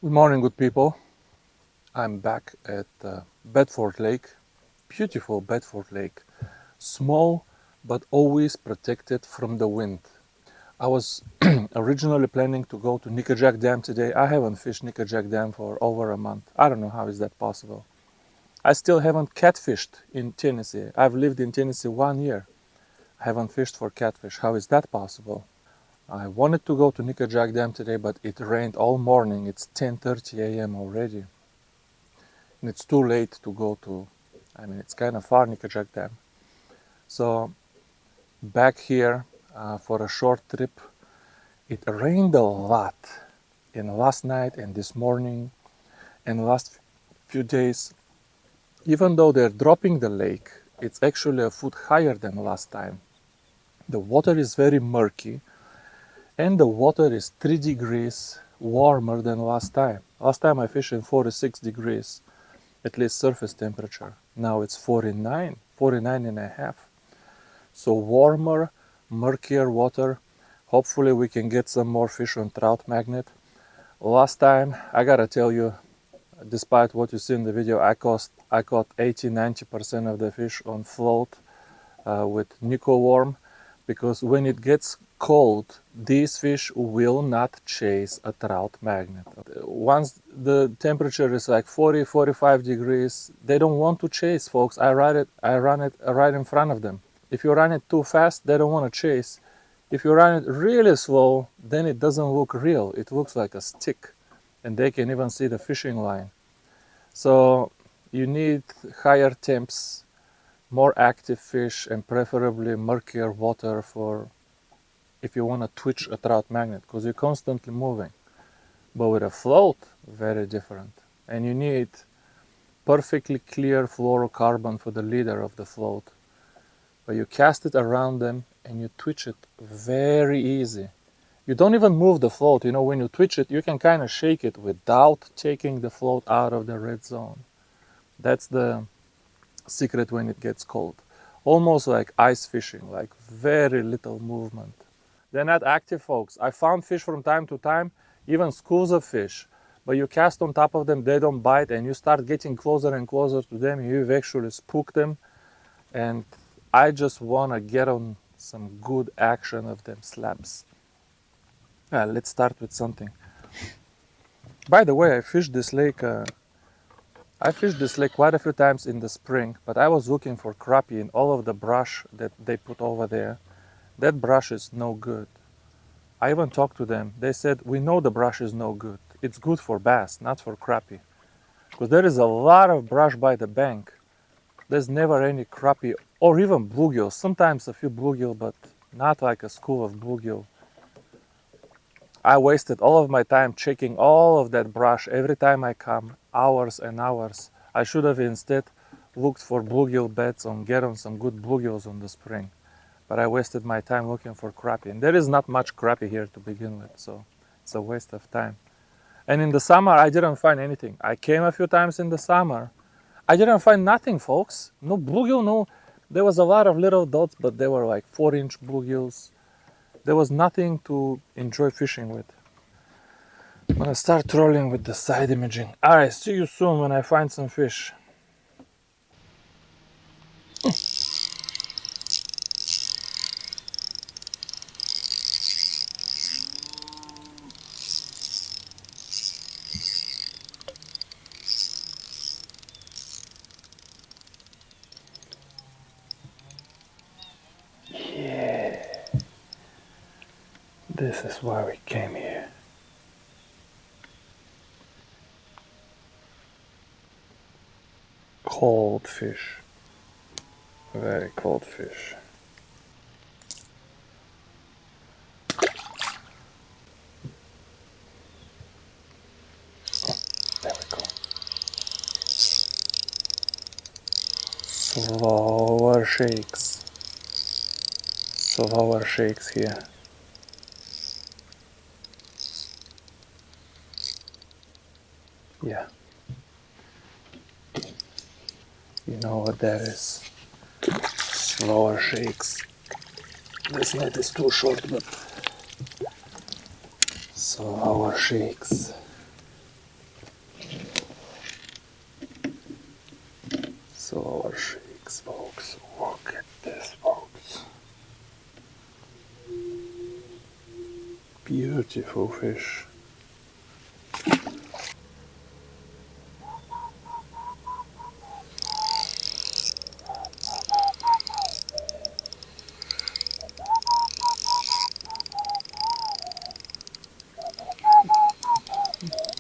Good morning, good people. I'm back at Bedford Lake, beautiful Bedford Lake, small but always protected from the wind. I was originally planning to go to NIKKO Dam today. I haven't fished NIKKO Dam for over a month. I don't know how is that possible. I still haven't catfished in Tennessee. I've lived in Tennessee 1 year. I haven't fished for catfish. How is that possible? I wanted to go to NIKKO Dam today, but it rained all morning. It's 10:30 a.m. already. And it's too late to go to, it's kind of far, NIKKO Dam. So back here for a short trip. It rained a lot in last night and this morning and last few days. Even though they're dropping the lake, it's actually a foot higher than last time. The water is very murky and the water is 3 degrees warmer than last time. Last time I fished in 46 degrees, at least surface temperature. Now it's 49 and a half. So warmer, murkier water. Hopefully we can get some more fish on trout magnet. Last time, I gotta tell you, despite what you see in the video, I caught 80-90% of the fish on float with NIKKO worm, because when it gets cold, these fish will not chase a trout magnet. Once the temperature is like 40-45 degrees, they don't want to chase, folks. I run it right in front of them. If you run it too fast, they don't want to chase. If you run it really slow, then it doesn't look real. It looks like a stick, and they can even see the fishing line. So you need higher temps, more active fish, and preferably murkier water for if you want to twitch a trout magnet, because you're constantly moving. But with a float, very different. And you need perfectly clear fluorocarbon for the leader of the float. But you cast it around them and you twitch it very easy. You don't even move the float. You know, when you twitch it, you can kind of shake it without taking the float out of the red zone. That's the secret when it gets cold. Almost like ice fishing, like very little movement. They're not active, folks. I found fish from time to time, even schools of fish. But you cast on top of them, they don't bite, and you start getting closer and closer to them. You've actually spooked them. And I just want to get on some good action of them slabs. Let's start with something. By the way, I fished this lake quite a few times in the spring, but I was looking for crappie in all of the brush that they put over there. That brush is no good. I even talked to them. They said, we know the brush is no good. It's good for bass, not for crappie. Because there is a lot of brush by the bank. There's never any crappie or even bluegill. Sometimes a few bluegill, but not like a school of bluegill. I wasted all of my time checking all of that brush every time I come, hours and hours. I should have instead looked for bluegill beds and get on some good bluegills on the spring. But I wasted my time looking for crappie. And there is not much crappie here to begin with, so it's a waste of time. And in the summer, I didn't find anything. I came a few times in the summer. I didn't find nothing, folks. No bluegill, no. There was a lot of little dots, but they were like 4-inch bluegills. There was nothing to enjoy fishing with. I'm gonna start trolling with the side imaging. Alright, see you soon when I find some fish. Yeah, this is why we came here. Cold fish. Very cold fish. There we go. Slower shakes. Slower shakes here. Yeah. You know what that is. Slower shakes. This net is too short, but slower shakes. Slower shakes, folks. Look at this, folks. Beautiful fish.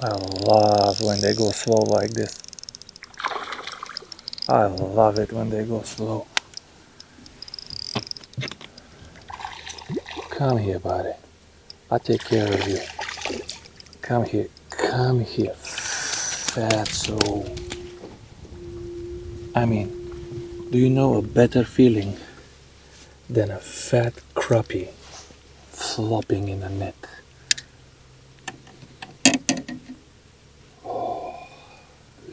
I love when they go slow like this. I love it when they go slow. Come here, buddy. I'll take care of you. Come here. Come here. Fatso. I mean, do you know a better feeling than a fat crappie flopping in a net?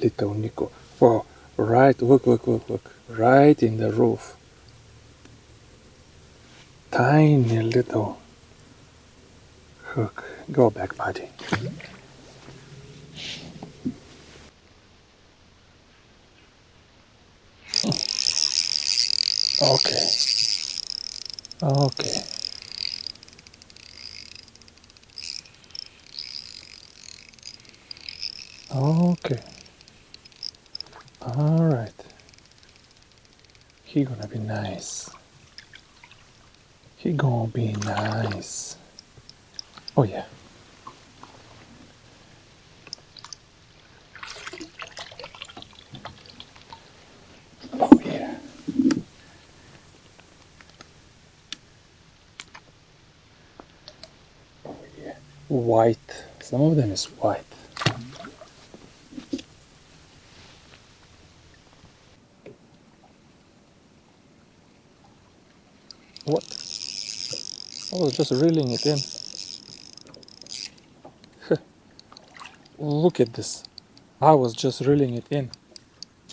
Little NIKKO. Oh, right, look. Right in the roof. Tiny little hook. Go back, buddy. Okay. Okay. Okay. Alright. He gonna be nice. He gonna be nice. Oh yeah. Oh yeah. Oh yeah. White. Some of them is white. What? I was just reeling it in. Look at this. I was just reeling it in.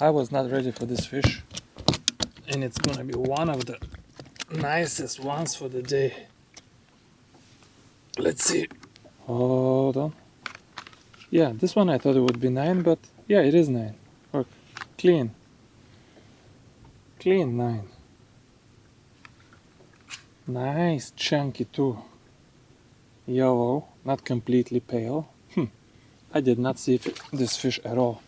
I was not ready for this fish. And it's gonna be one of the nicest ones for the day. Let's see. Hold on. Yeah, this one I thought it would be 9, but yeah, it is 9. Look, clean. Clean 9. Nice, chunky too. Yellow, not completely pale. I did not see this fish at all.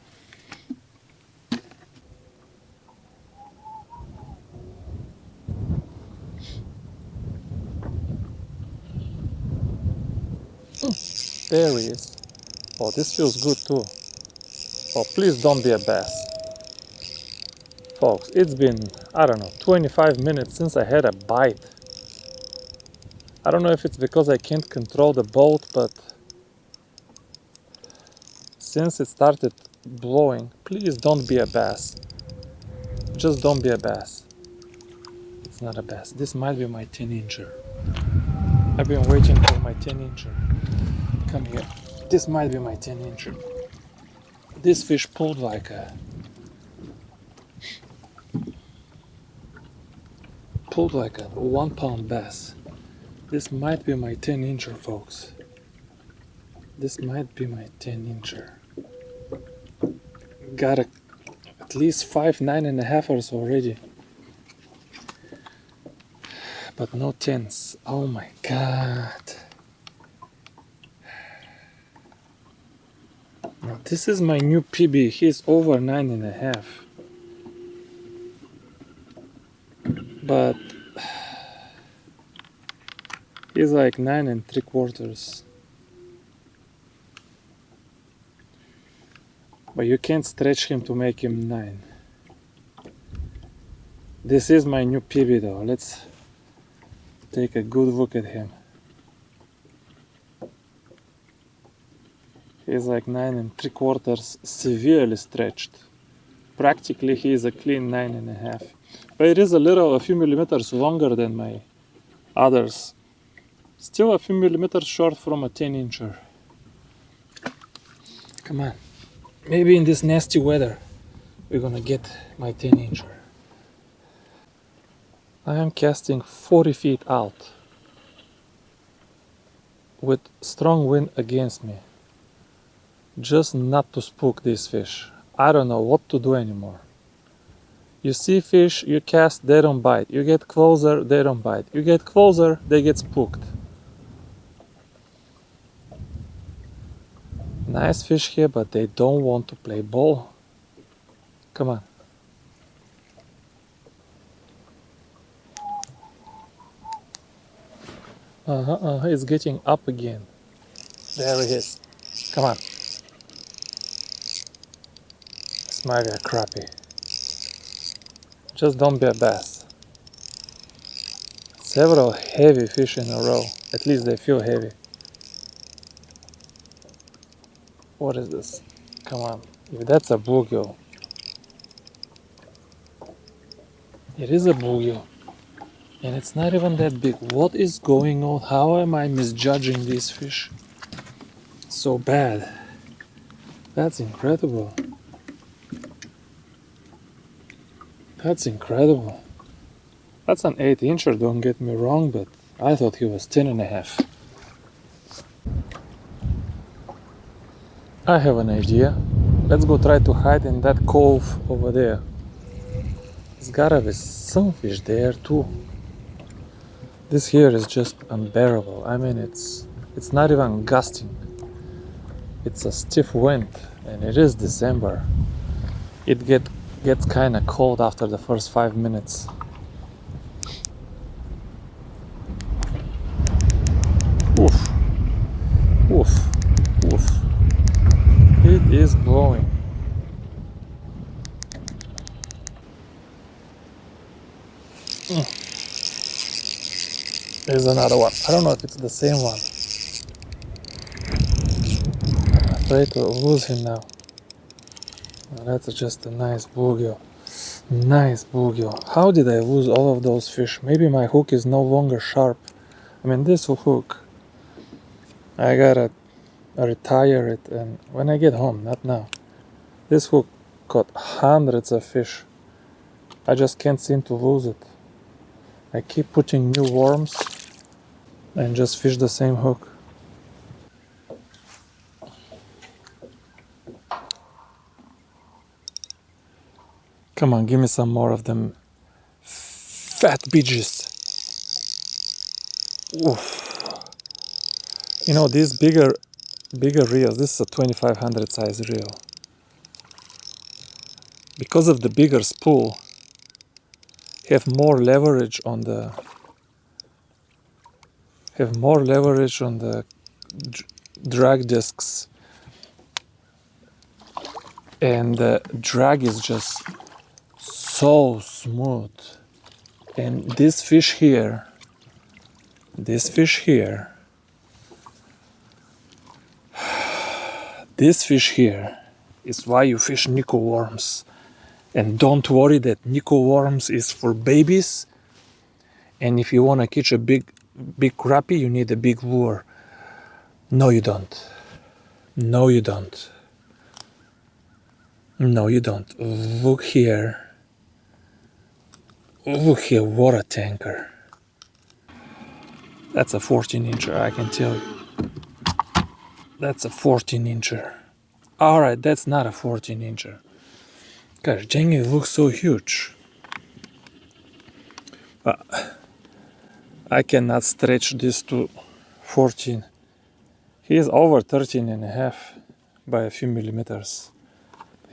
There he is. Oh, this feels good too. Oh, please don't be a bass. Folks, it's been, I don't know, 25 minutes since I had a bite. I don't know if it's because I can't control the boat, but since it started blowing, please don't be a bass. Just don't be a bass. It's not a bass. This might be my 10-incher. I've been waiting for my 10-incher. Come here. This might be my 10-incher. This fish pulled like a 1-pound bass. This might be my 10-incher, folks. This might be my 10-incher. Got at least 5 9.5ers already. But no 10s. Oh my god. Now this is my new PB. He's over 9.5. But he's like 9 3/4. But you can't stretch him to make him 9. This is my new PB though. Let's take a good look at him. He's like 9 3/4, severely stretched. Practically he is a clean 9.5. But it is a few millimeters longer than my others. Still a few millimeters short from a 10-incher. Come on. Maybe in this nasty weather we're gonna get my 10-incher. I am casting 40 feet out with strong wind against me, just not to spook these fish. I don't know what to do anymore. You see fish, you cast, they don't bite. You get closer, they don't bite. You get closer, they get spooked. Nice fish here, but they don't want to play ball. Come on. He's getting up again. There he is. Come on. This might be a crappie. Just don't be a bass. Several heavy fish in a row. At least they feel heavy. What is this? Come on. If that's a bluegill. It is a bluegill. And it's not even that big. What is going on? How am I misjudging these fish so bad? That's incredible. That's incredible. That's an 8-incher, don't get me wrong, but I thought he was 10.5. I have an idea. Let's go try to hide in that cove over there. There's gotta be some fish there too. This here is just unbearable. I mean, it's not even gusting. It's a stiff wind, and it is December. It gets kind of cold after the first 5 minutes. Oof, oof, oof. It is blowing. There's another one. I don't know if it's the same one. I'm afraid to lose him now. Well, that's just a nice bluegill. Nice bluegill. How did I lose all of those fish? Maybe my hook is no longer sharp. I mean, this hook, I gotta retire it, and when I get home, not now. This hook caught hundreds of fish. I just can't seem to lose it. I keep putting new worms and just fish the same hook. Come on, give me some more of them fat beaches. Oof. You know, these bigger reels, this is a 2500 size reel. Because of the bigger spool, have more leverage on the drag discs, and the drag is just so smooth. And this fish here is why you fish NIKKO worms. And don't worry that NIKKO worms is for babies, and if you want to catch a big crappie, you need a big lure. No, you don't. No, you don't. No, you don't. Look here. Look here, what a tanker. That's a 14-incher, I can tell you. That's a 14-incher. Alright, that's not a 14-incher. Gosh, dang, it looks so huge. I cannot stretch this to 14. He is over 13.5 by a few millimeters.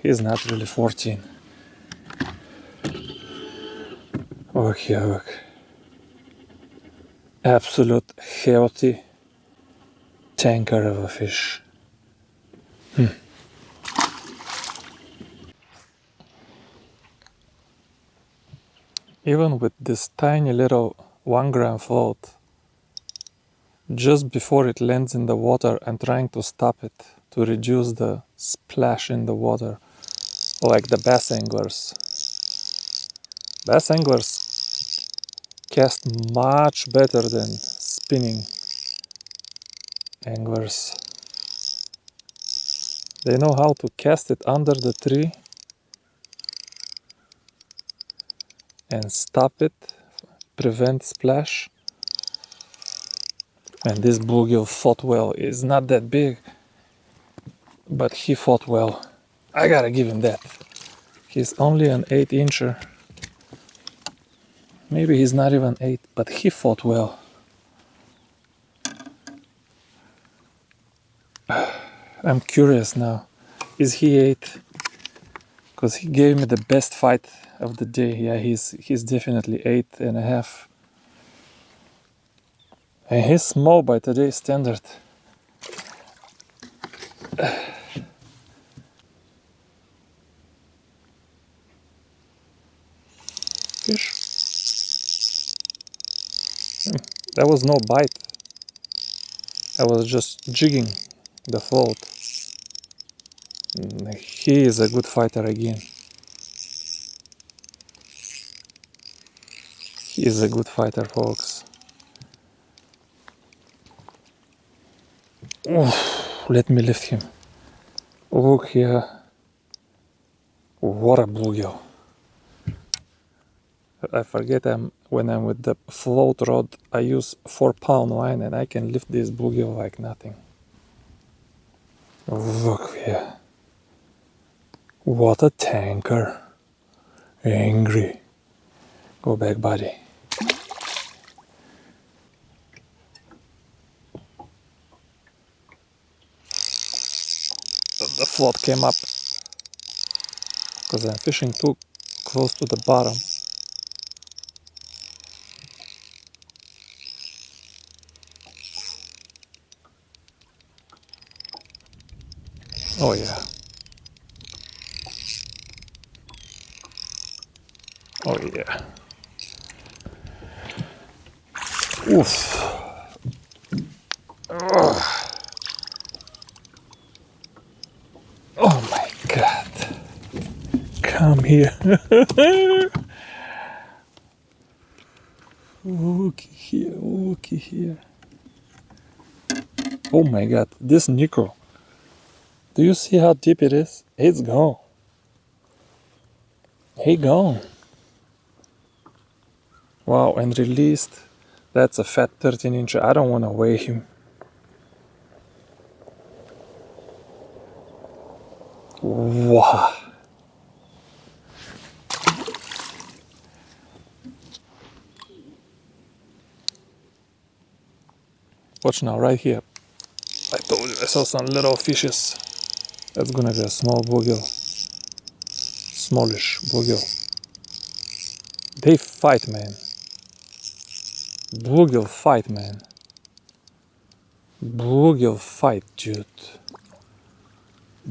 He is not really 14. Look here, look. Absolute healthy tanker of a fish. Even with this tiny little 1 gram float, just before it lands in the water, I'm trying to stop it to reduce the splash in the water, like the bass anglers. Bass anglers cast much better than spinning anglers. They know how to cast it under the tree and stop it, prevent splash. And this bluegill fought well. It's not that big, but he fought well. I gotta give him that. He's only an 8-incher. Maybe he's not even 8, but he fought well. I'm curious now. Is he 8? Because he gave me the best fight of the day. Yeah, he's definitely 8.5. And he's small by today's standard. Fish. That was no bite. I was just jigging the float. He is a good fighter again. He is a good fighter, folks. Oof, let me lift him. Look here. What a bluegill. I forget when I'm with the float rod, I use 4-pound line and I can lift this bluegill like nothing. Look here. What a tanker. Angry. Go back, buddy. The float came up because I'm fishing too close to the bottom. Oh yeah. Oh yeah. Oof. Ugh. Oh my God. Come here. Looky here, looky here. Oh my God, this NIKKO. Do you see how deep it is? It's gone. He gone. Wow, and released. That's a fat 13-inch. I don't want to weigh him. Wow. Watch now, right here. I told you I saw some little fishes. That's gonna be a small bluegill. Smallish bluegill. They fight, man. Bluegill fight, man. Bluegill fight, dude.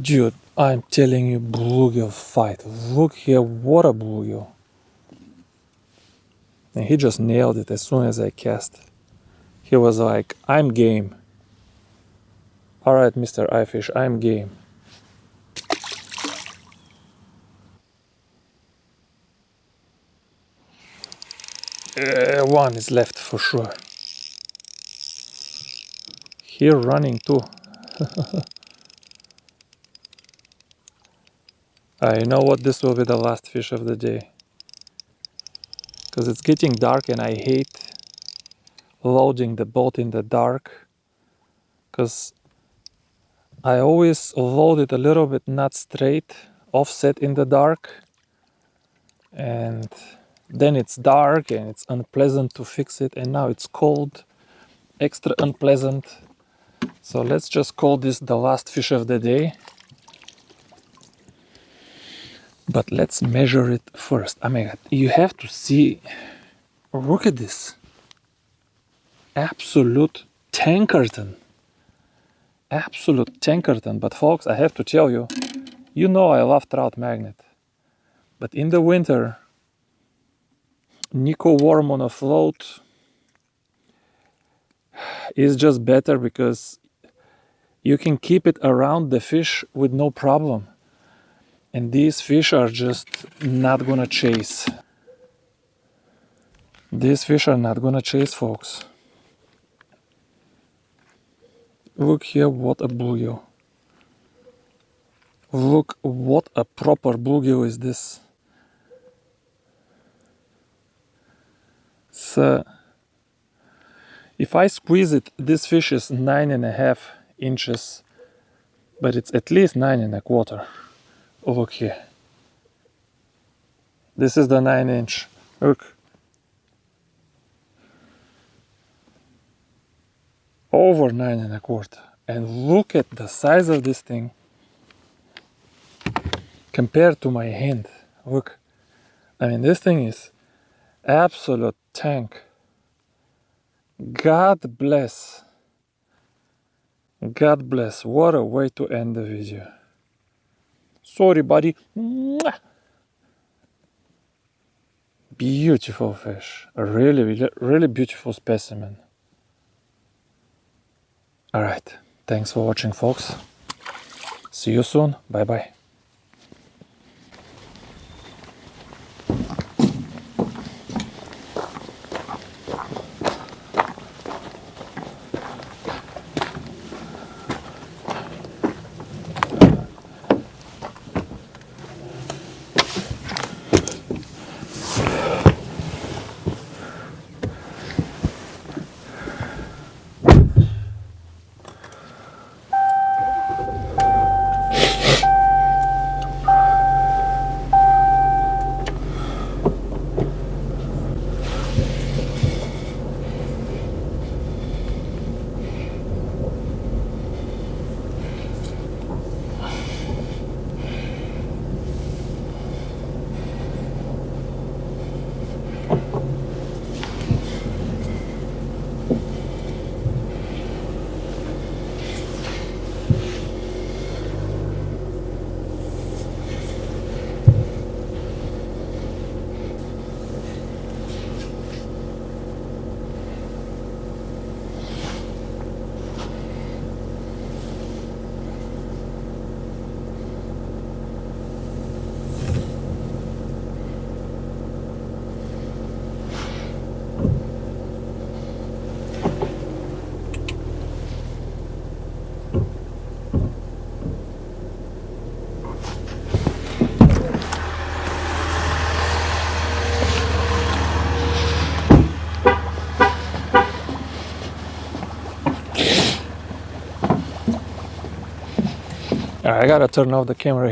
Dude, I'm telling you, bluegill fight. Look here, what a bluegill. And he just nailed it as soon as I cast. He was like, I'm game. Alright, Mr. Eyefish, I'm game. One is left for sure. Here running too. I know what, this will be the last fish of the day. Because it's getting dark and I hate loading the boat in the dark. Because I always load it a little bit not straight, offset in the dark. And then it's dark and it's unpleasant to fix it. And now it's cold, extra unpleasant. So let's just call this the last fish of the day. But let's measure it first. Oh my God, you have to see, look at this. Absolute tankerton. Absolute tankerton. But folks, I have to tell you, you know I love trout magnet. But in the winter, NIKKO worm on a float is just better because you can keep it around the fish with no problem. And these fish are just not gonna chase. These fish are not gonna chase, folks. Look here, what a bluegill. Look what a proper bluegill is this. So, if I squeeze it, this fish is 9.5 inches, but it's at least 9.25. Look here. This is the 9-inch. Look. over 9 1/4. And look at the size of this thing compared to my hand. Look, I mean, this thing is absolute tank. God bless. God bless. What a way to end the video. Sorry, buddy. Mwah. Beautiful fish. A really, really beautiful specimen. Alright. Thanks for watching, folks. See you soon. Bye bye. I gotta turn off the camera.